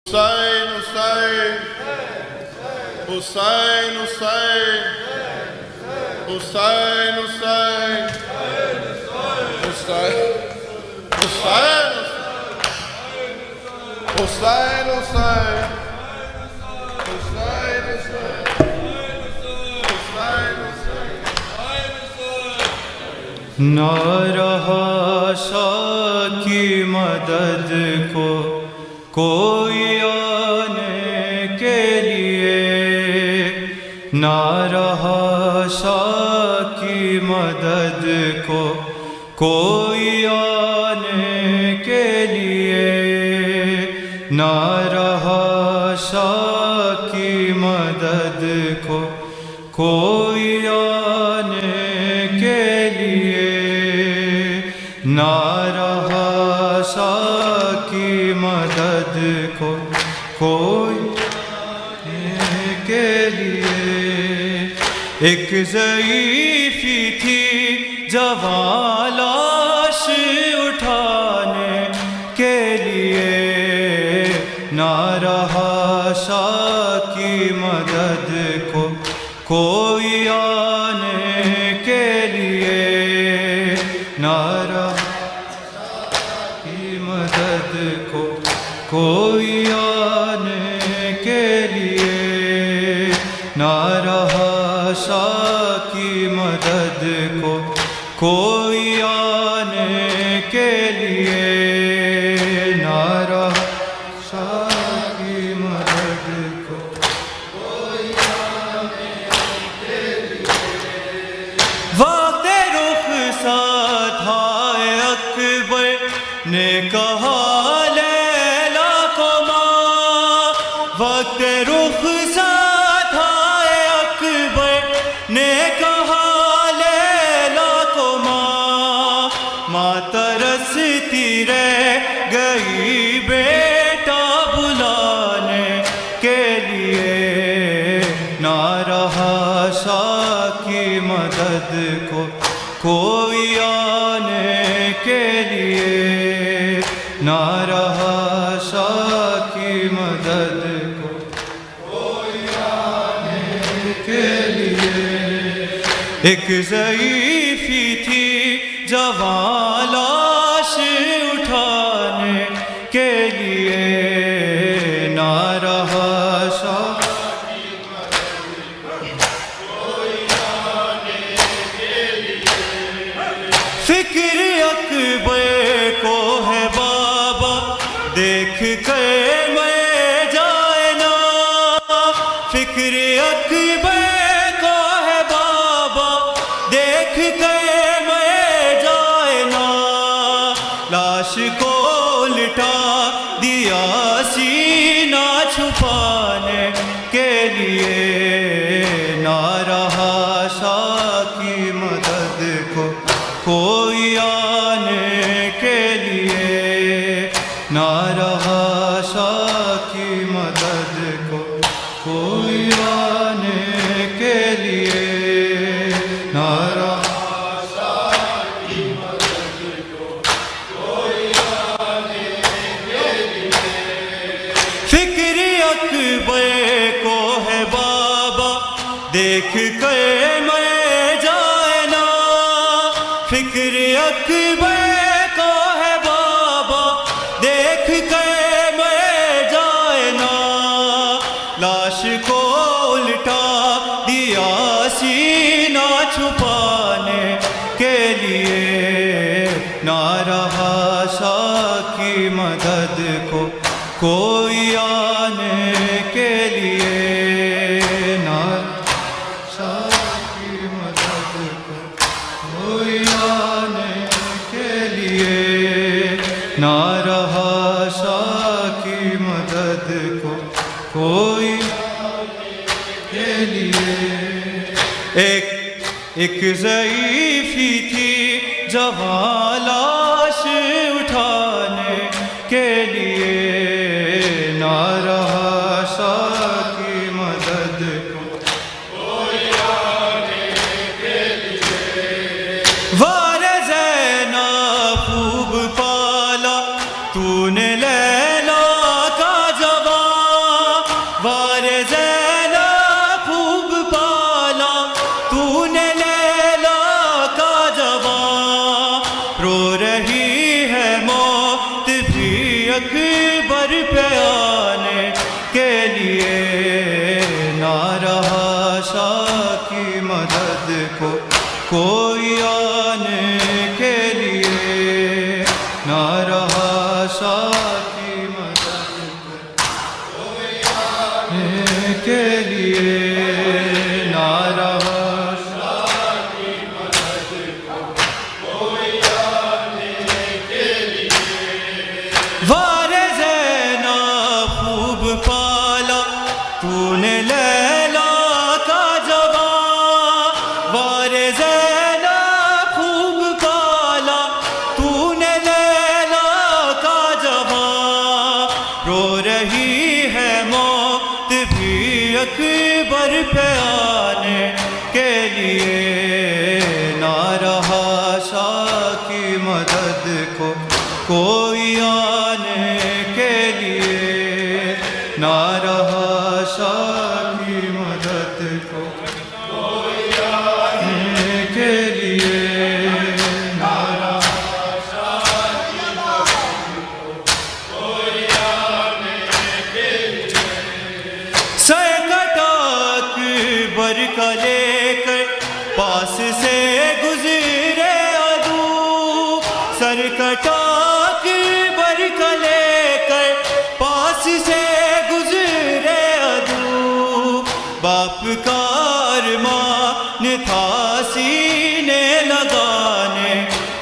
حسین حسین حسین حسین حسین حسین حسین حسین حسین نہ رہا شاہ کی مدد کو کوئی آنے کے لیے، نہ رہا شاہ کی مدد کو کوئی آنے کے لیے، نہ رہا شاہ کی مدد کو کوئی آنے کے لیے، نہ رہا شاہ کی مدد کو کوئی آنے کے لیے۔ ایک ضعیفی تھی جوان لاش اٹھانے کے لیے، نہ رہا شاہ کی مدد کو کوئی آنے کے لیے، نہ رہا کی مدد کو کوئی آنے کے لیے، نہ رہا شاہ کی مدد کو کوئی آنے کے لیے، نہ رہا شاہ کی مدد کو کوئی آنے کے لیے۔ وقت رخصت آئے اکبر نے کہا لیلا کو ماں، وقت رخصت آئے اکبر نے کہا لیلا کو ماں، ماں ترستی رہ گئی بیٹا بلانے کے لیے، نہ رہا شاہ کی مدد کو کوئی آنے کے لیے، نہ رہا شاہ کی مدد کو کوئی آنے کے لیے۔ ایک ضعیفی تھی جوان لاش اٹھانے کے لیے، نہ رہا شاہ کی مدد کو کوئی آنے کے لیے۔ فکر اکبر کو ہے بابا دیکھ کر میں جائے نا، فکر اکبر کو ہے بابا دیکھ کر میں جائے نا، لاش کو لٹا دیا سینہ چھپانے کے لیے، نہ رہا شاہ کی مدد کو کوئی آنے کے لیے، نہ رہا شاہ کی مدد کو کوئی آنے کے لیے، نہ رہا شاہ کی مدد کو کوئی آنے کے لیے۔ فکر اکبر کو ہے بابا دیکھ کر میں جائے نا، فکر اکبر کو ہے بابا دیکھ کر میں جائے نا، لاش کو الٹا دیا سینہ چھپانے کے لیے، نہ رہا شاہ کی مدد کو کوئی آنے کے لیے، نہ شاہ کی مدد کو کوئی آنے کے لیے، نہ رہا شاہ کی مدد کو کوئی آنے کے لیے۔ ایک ضعیفی تھی جوان لاش اٹھانے کے لیے، نہ رہا شاہ کی مدد کو کوئی آنے کے لیے۔ وار زینب خوب پالا تو نے لیلا کا جوان، کوئی آنے کے لیے نہ رہا ساتھی مدد کوئی آنے کے لیے نہ رہا ساتھی مدد کوئی آنے کے لیے وار زینب خوب پالا تو نے لیلا کا جوان وار زینب خوب پالا تو نے لیلا کا جوان رو رہی ہے موت بھی اکبر پہ آنے کے لیے نہ رہا شاہ کی مدد کو کوئی آنے کے لیے نہ رہا شاہ کی مدد کو کوئی آنے کے لیے نہ رہا شاہ کی مدد کو کوئی آنے کے لیے سر کٹا اکبر کا لے کر پاس سے گزرے عدو سر کٹا اکبر کا لے کر پاس سے گزرے عدو باپ کا ارمان تھا سینے لگانے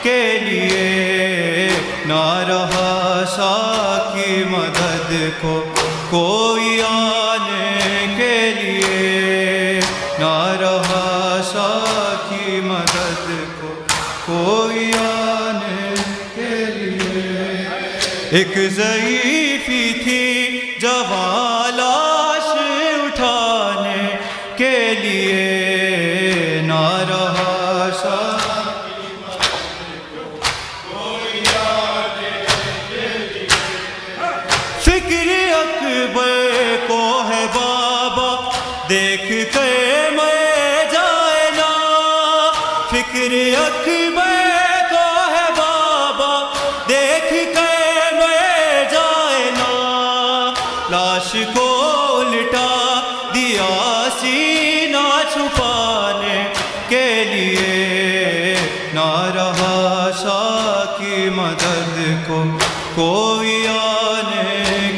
کے لیے نہ رہا شاہ کی مدد کو کوئی آنے کے لیے نہ رہا شاہ کی مدد کو کوئی آنے کے لیے ایک ضعیفی تھی جوان لاش اٹھانے کے لیے نہ رہا شاہ فکر اکبر کو ہے بابا دیکھ کر میں جائے نا فکر اکبر کو ہے بابا دیکھ کر میں جائے نا لاش کو الٹا دیا سینہ چھپانے کے لیے نہ رہا شاہ کی مدد کو کوئی آنے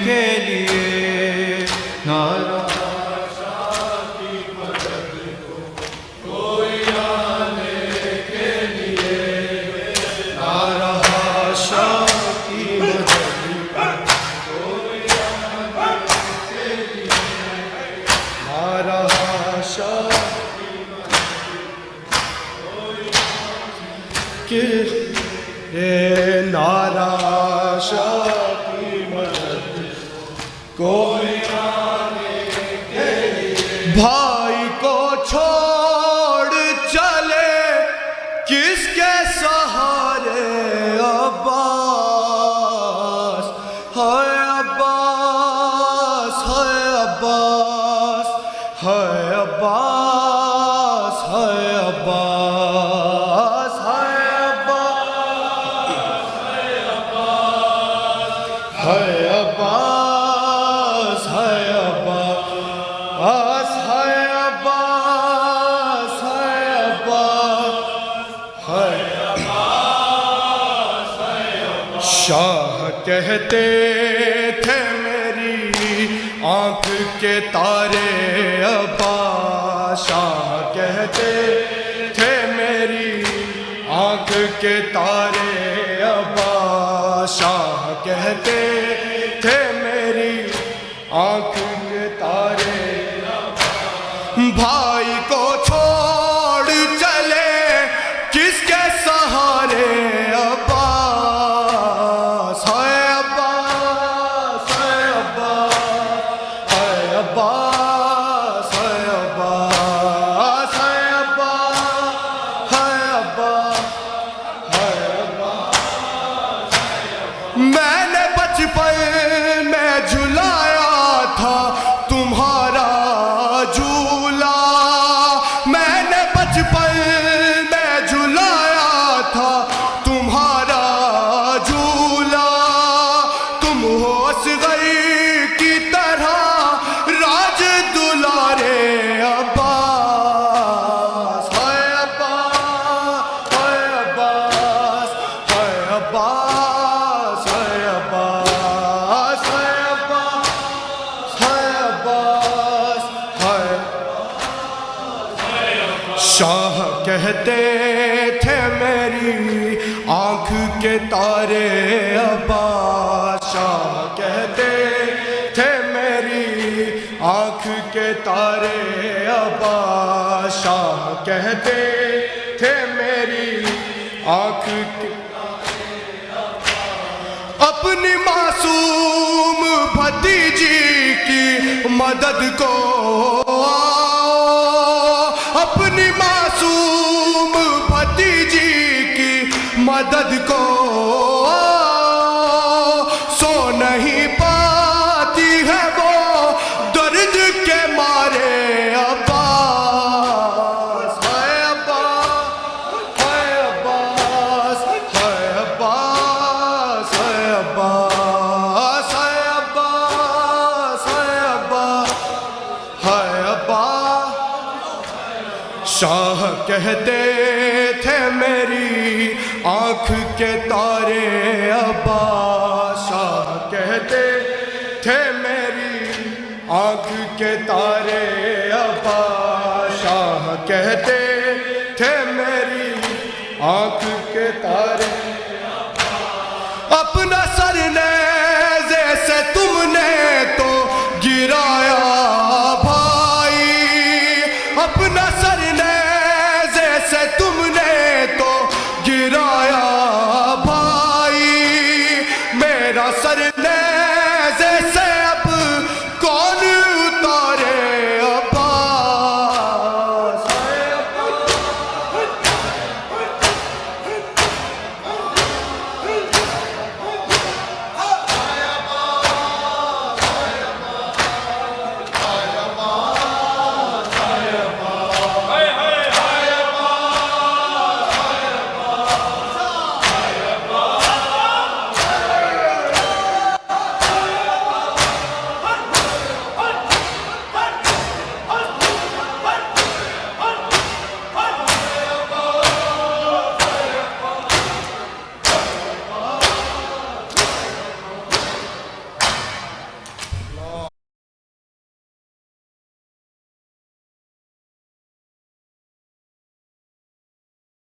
کے لیے نہ رہا شاہ کی مدد کو کوئی آنے کے لیے نہ رہا شاہ کی مدد کو کوئی آنے کے لیے نہ رہا شاہ کہ اے نعرہ شاہ کی مدد کوئی آنے کے لیے بھائی کو چھوڑ چلے کس کے سہارے عباس ہے عباس ہے عباس ہے عباس ہے عباس ہے عباس ہے عباس ہے عباس ہے عباس ہے عباس شاہ کہتے تھے میری آنکھ کے تارے عباس شاہ کہتے تھے میری آنکھ کے تارے عباس شاہ کہتے تھے میری آنکھ کے تارے بھائی کو چھوڑ چلے کس کے سہارے عباس ہے عباس ہے عباس ہے عباس ہے عباس ہے عباس ہے عباس ہے عباس میں نے بچپن میں جھلایا تھا کہتے تھے میری آنکھ کے تارے عباس، شاہ کہتے تھے میری آنکھ کے تارے عباس، شاہ کہتے تھے میری آنکھ کے اپنی معصوم بھتیجی کی مدد کو، اپنی معصوم بھتیجی کی مدد کو سو نہیں پاتی ہے وہ درد کے مارے عباس، ہائے عباس، ہائے عباس، ہائے عباس، ہائے عباس، ہائے عباس، ہائے عباس، ہائے عباس۔ شاہ کہتے تھے میری آنکھ کے تارے عباس، شاہ کہتے تھے میری آنکھ کے تارے عباس، شاہ کہتے تھے میری آنکھ کے تارے۔ اپنا سر نیزے سے تم نے تو